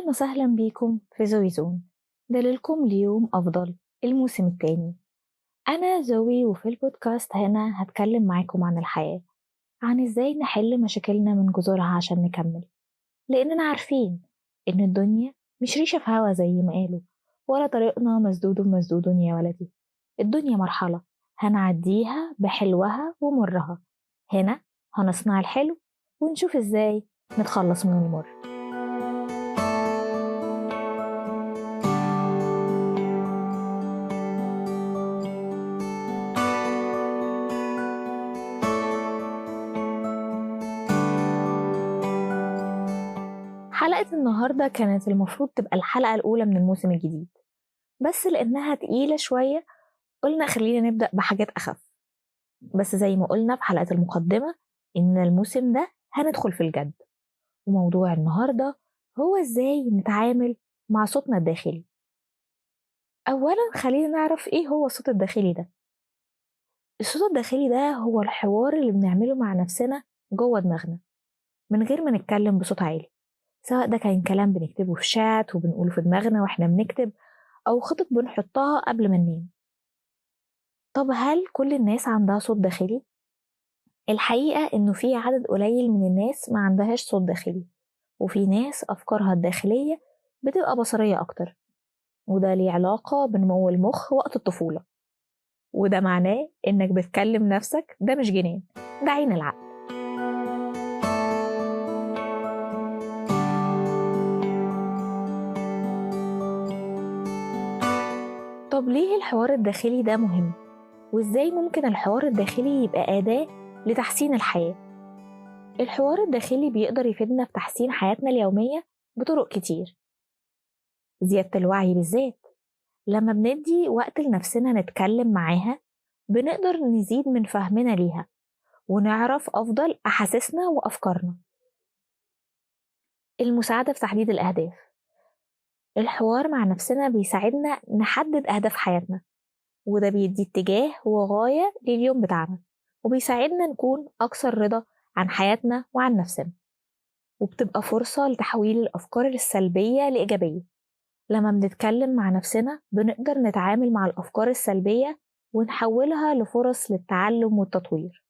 أهلا وسهلا بيكم في زوي زون، دليلكم ليوم أفضل الموسم التاني. أنا زوي، وفي البودكاست هنا هتكلم معاكم عن الحياة، عن إزاي نحل مشاكلنا من جذورها عشان نكمل، لأننا عارفين إن الدنيا مش ريشة في هوا زي ما قالوا، ولا طريقنا مسدود مسدود يا ولدي. الدنيا مرحلة هنعديها بحلوها ومرها. هنا هنصنع الحلو ونشوف إزاي نتخلص من المر. حلقة النهاردة كانت المفروض تبقى الحلقة الأولى من الموسم الجديد، بس لأنها تقيلة شوية قلنا خلينا نبدأ بحاجات أخف. بس زي ما قلنا في حلقة المقدمة إن الموسم ده هندخل في الجد، وموضوع النهاردة هو إزاي نتعامل مع صوتنا الداخلي. أولا خلينا نعرف إيه هو الصوت الداخلي ده. الصوت الداخلي ده هو الحوار اللي بنعمله مع نفسنا جوه دماغنا من غير ما نتكلم بصوت عالي، سواء ده كان كلام بنكتبه في شات وبنقوله في دماغنا واحنا بنكتب، أو خطط بنحطها قبل ما ننام. طب هل كل الناس عندها صوت داخلي؟ الحقيقة إنه في عدد قليل من الناس ما عندهاش صوت داخلي، وفي ناس أفكارها الداخلية بتبقى بصرية أكتر، وده ليه علاقة بنمو المخ وقت الطفولة، وده معناه إنك بتكلم نفسك، ده مش جنان، ده عين العقل. طب ليه الحوار الداخلي ده مهم؟ وإزاي ممكن الحوار الداخلي يبقى أداة لتحسين الحياة؟ الحوار الداخلي بيقدر يفيدنا في تحسين حياتنا اليومية بطرق كتير. زيادة الوعي بالذات، لما بندي وقت لنفسنا نتكلم معاها بنقدر نزيد من فهمنا ليها ونعرف أفضل أحاسيسنا وأفكارنا. المساعدة في تحديد الأهداف، الحوار مع نفسنا بيساعدنا نحدد أهداف حياتنا، وده بيدي اتجاه وغاية لليوم بتاعنا، وبيساعدنا نكون أكثر رضا عن حياتنا وعن نفسنا، وبتبقى فرصة لتحويل الأفكار السلبية لإيجابية. لما بنتكلم مع نفسنا بنقدر نتعامل مع الأفكار السلبية ونحولها لفرص للتعلم والتطوير،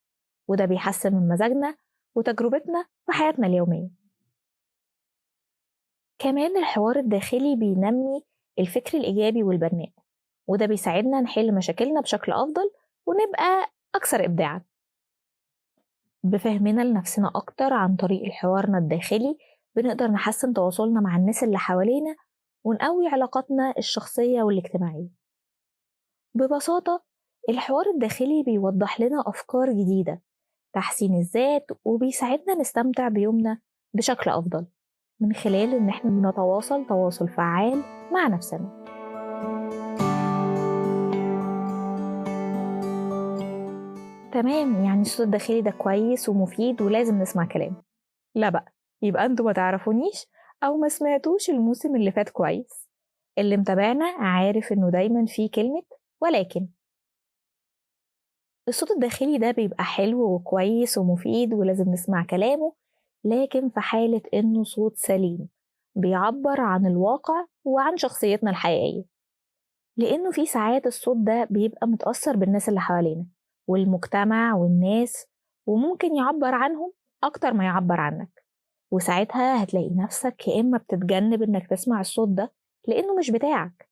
وده بيحسن من مزاجنا وتجربتنا في حياتنا اليومية. كمان الحوار الداخلي بينمي الفكر الإيجابي والبناء، وده بيساعدنا نحل مشاكلنا بشكل أفضل ونبقى أكثر إبداعا. بفهمنا لنفسنا أكتر عن طريق حوارنا الداخلي بنقدر نحسن تواصلنا مع الناس اللي حوالينا ونقوي علاقاتنا الشخصية والاجتماعية. ببساطة الحوار الداخلي بيوضح لنا أفكار جديدة، تحسين الذات، وبيساعدنا نستمتع بيومنا بشكل أفضل من خلال إن احنا بنتواصل تواصل فعال مع نفسنا. تمام، يعني الصوت الداخلي ده كويس ومفيد ولازم نسمع كلام؟ لا بقى، يبقى انتوا ما تعرفونيش أو ما سمعتوش الموسم اللي فات كويس. اللي متابعنا عارف إنه دايما فيه كلمة ولكن. الصوت الداخلي ده بيبقى حلو وكويس ومفيد ولازم نسمع كلامه، لكن في حالة إنه صوت سليم بيعبر عن الواقع وعن شخصيتنا الحقيقية. لأنه في ساعات الصوت ده بيبقى متأثر بالناس اللي حوالينا والمجتمع والناس، وممكن يعبر عنهم أكتر ما يعبر عنك، وساعتها هتلاقي نفسك يا إما بتتجنب إنك تسمع الصوت ده لأنه مش بتاعك،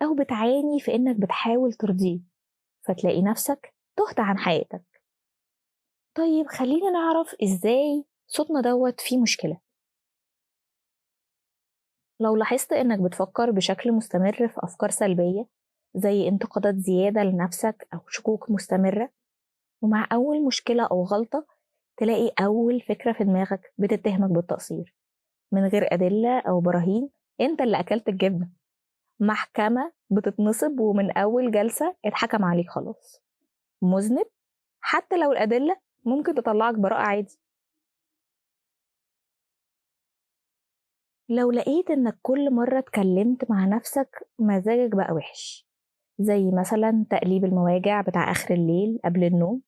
أو بتعاني في إنك بتحاول ترضيه، فتلاقي نفسك تهت عن حياتك. طيب خلينا نعرف إزاي صوتنا دوت فيه مشكلة. لو لاحظت إنك بتفكر بشكل مستمر في أفكار سلبية زي انتقادات زيادة لنفسك أو شكوك مستمرة، ومع أول مشكلة أو غلطة تلاقي أول فكرة في دماغك بتتهمك بالتقصير من غير أدلة أو براهين، أنت اللي أكلت الجبنة. محكمة بتتنصب ومن أول جلسة اتحكم عليك خلاص مذنب، حتى لو الأدلة ممكن تطلعك براءة عادي. لو لقيت إنك كل مرة اتكلمت مع نفسك مزاجك بقى وحش، زي مثلا تقليب المواجع بتاع آخر الليل قبل النوم،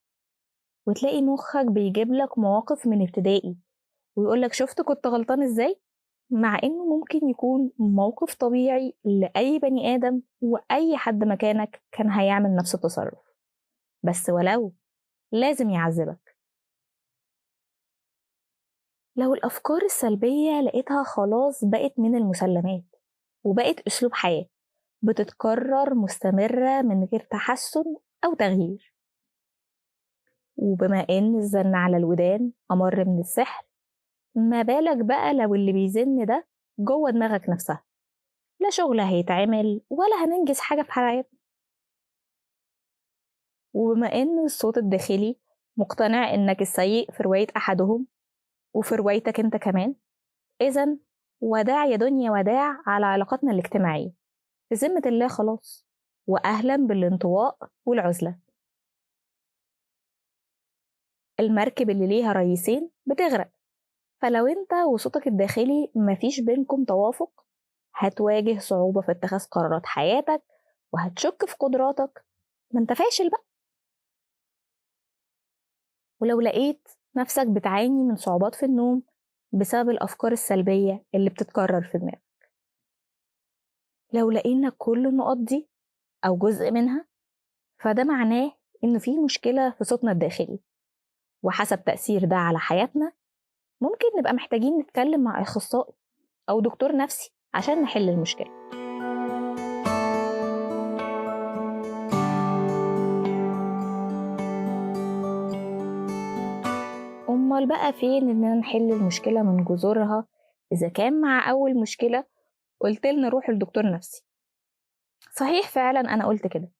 وتلاقي مخك بيجيب لك مواقف من ابتدائي ويقولك شفت كنت غلطان إزاي، مع إنه ممكن يكون موقف طبيعي لأي بني آدم، وأي حد مكانك كان هيعمل نفس التصرف، بس ولو لازم يعذبك. لو الأفكار السلبية لقيتها خلاص بقت من المسلمات وبقت أسلوب حياة بتتكرر مستمرة من غير تحسن أو تغيير، وبما إن الزن على الودان أمر من السحر، ما بالك بقى لو اللي بيزن ده جوه دماغك نفسها، لا شغل هيتعمل ولا هننجز حاجة في حياتنا. وبما إن الصوت الداخلي مقتنع إنك السيء في رواية أحدهم وفي روايتك أنت كمان، إذن وداع يا دنيا وداع على علاقاتنا الاجتماعية، في ذمة الله خلاص، وأهلا بالانطواء والعزلة. المركب اللي ليها رئيسين بتغرق، فلو أنت وصوتك الداخلي مفيش بينكم توافق، هتواجه صعوبة في اتخاذ قرارات حياتك، وهتشك في قدراتك، ما انت فاشل بقى. ولو لقيت نفسك بتعاني من صعوبات في النوم بسبب الأفكار السلبية اللي بتتكرر في دماغك، لو لقينا كل النقط دي أو جزء منها، فده معناه إنه في مشكلة في صوتنا الداخلي، وحسب تأثير ده على حياتنا ممكن نبقى محتاجين نتكلم مع أخصائي أو دكتور نفسي عشان نحل المشكلة. أمال بقى فين إننا نحل المشكلة من جذورها؟ إذا كان مع أول مشكلة قلت لنا روح لدكتور نفسي، صحيح فعلا أنا قلت كده،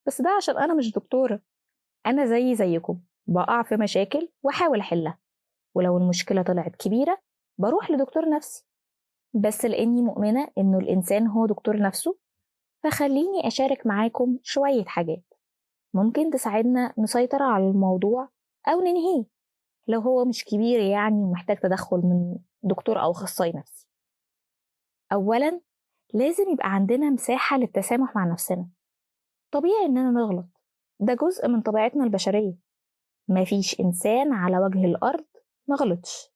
بس ده عشان أنا مش دكتورة، أنا زيكم بقع في مشاكل وأحاول أحلها، ولو المشكلة طلعت كبيرة بروح لدكتور نفسي، بس لأني مؤمنة إنه الإنسان هو دكتور نفسه، فخليني أشارك معاكم شوية حاجات ممكن تساعدنا نسيطر على الموضوع أو ننهيه لو هو مش كبير يعني ومحتاج تدخل من دكتور أو أخصائي نفسي. أولاً لازم يبقى عندنا مساحة للتسامح مع نفسنا، طبيعي إننا نغلط، ده جزء من طبيعتنا البشرية، مفيش إنسان على وجه الأرض مغلطش،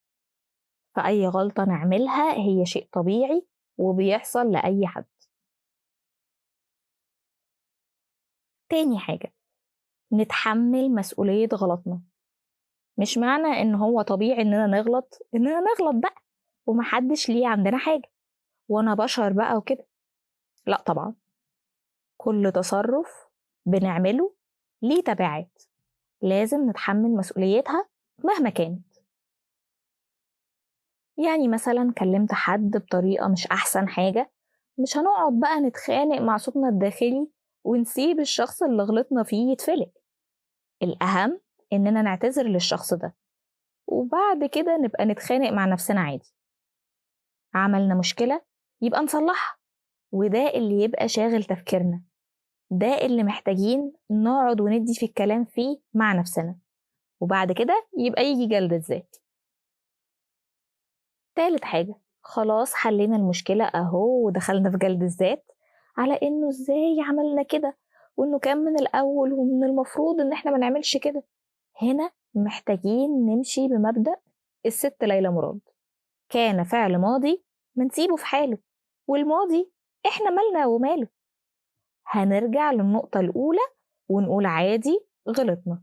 فأي غلطة نعملها هي شيء طبيعي وبيحصل لأي حد. تاني حاجة، نتحمل مسؤولية غلطنا، مش معنى إن هو طبيعي إننا نغلط بقى ومحدش ليه عندنا حاجة وأنا بشر بقى وكده، لأ طبعا، كل تصرف بنعمله ليه تبعات لازم نتحمل مسؤوليتها مهما كانت. يعني مثلا كلمت حد بطريقة مش أحسن حاجة، مش هنقعد بقى نتخانق مع صوتنا الداخلي ونسيب الشخص اللي غلطنا فيه يتفلق، الأهم إننا نعتذر للشخص ده وبعد كده نبقى نتخانق مع نفسنا عادي. عملنا مشكلة يبقى نصلحها، وده اللي يبقى شاغل تفكيرنا، ده اللي محتاجين نقعد وندي في الكلام فيه مع نفسنا، وبعد كده يبقى يجي جلد الذات. تالت حاجة، خلاص حلينا المشكلة أهو ودخلنا في جلد الذات على إنه إزاي عملنا كده وإنه كان من الأول ومن المفروض إن إحنا ما نعملش كده. هنا محتاجين نمشي بمبدأ الست ليلى مراد، كان فعل ماضي منسيبه في حاله، والماضي إحنا مالنا وماله. هنرجع للنقطة الأولى ونقول عادي غلطنا.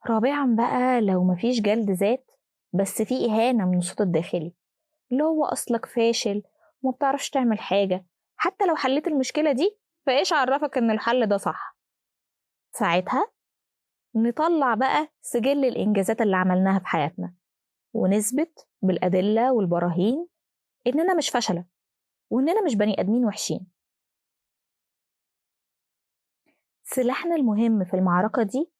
رابعا بقى، لو مفيش جلد ذات بس في إهانة من الصوت الداخلي اللي هو أصلك فاشل وما بتعرفش تعمل حاجة، حتى لو حليت المشكلة دي فإيش عرفك إن الحل ده صح؟ ساعتها نطلع بقى سجل الإنجازات اللي عملناها في حياتنا ونثبت بالأدلة والبراهين إننا مش فشلة وإننا مش بني آدمين وحشين. سلاحنا المهم في المعركة دي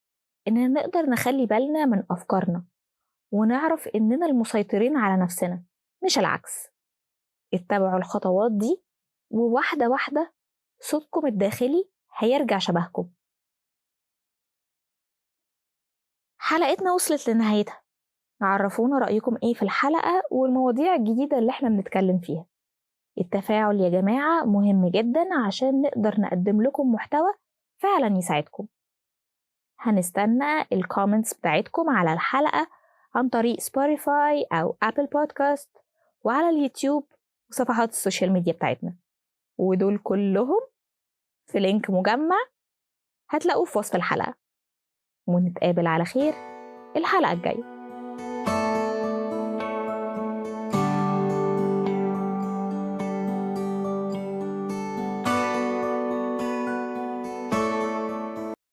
إننا نقدر نخلي بالنا من أفكارنا ونعرف إننا المسيطرين على نفسنا مش العكس. اتبعوا الخطوات دي وواحدة واحدة صوتكم الداخلي هيرجع شبهكم. حلقتنا وصلت لنهايتها، عرفونا رأيكم ايه في الحلقة والمواضيع الجديدة اللي احنا بنتكلم فيها. التفاعل يا جماعة مهم جدا عشان نقدر نقدم لكم محتوى فعلا يساعدكم. هنستنى الكومنتس بتاعتكم على الحلقة عن طريق سبوتيفاي أو أبل بودكاست، وعلى اليوتيوب وصفحات السوشيال ميديا بتاعتنا، ودول كلهم في لينك مجمع هتلاقوه في وصف الحلقة. ونتقابل على خير الحلقة الجاية.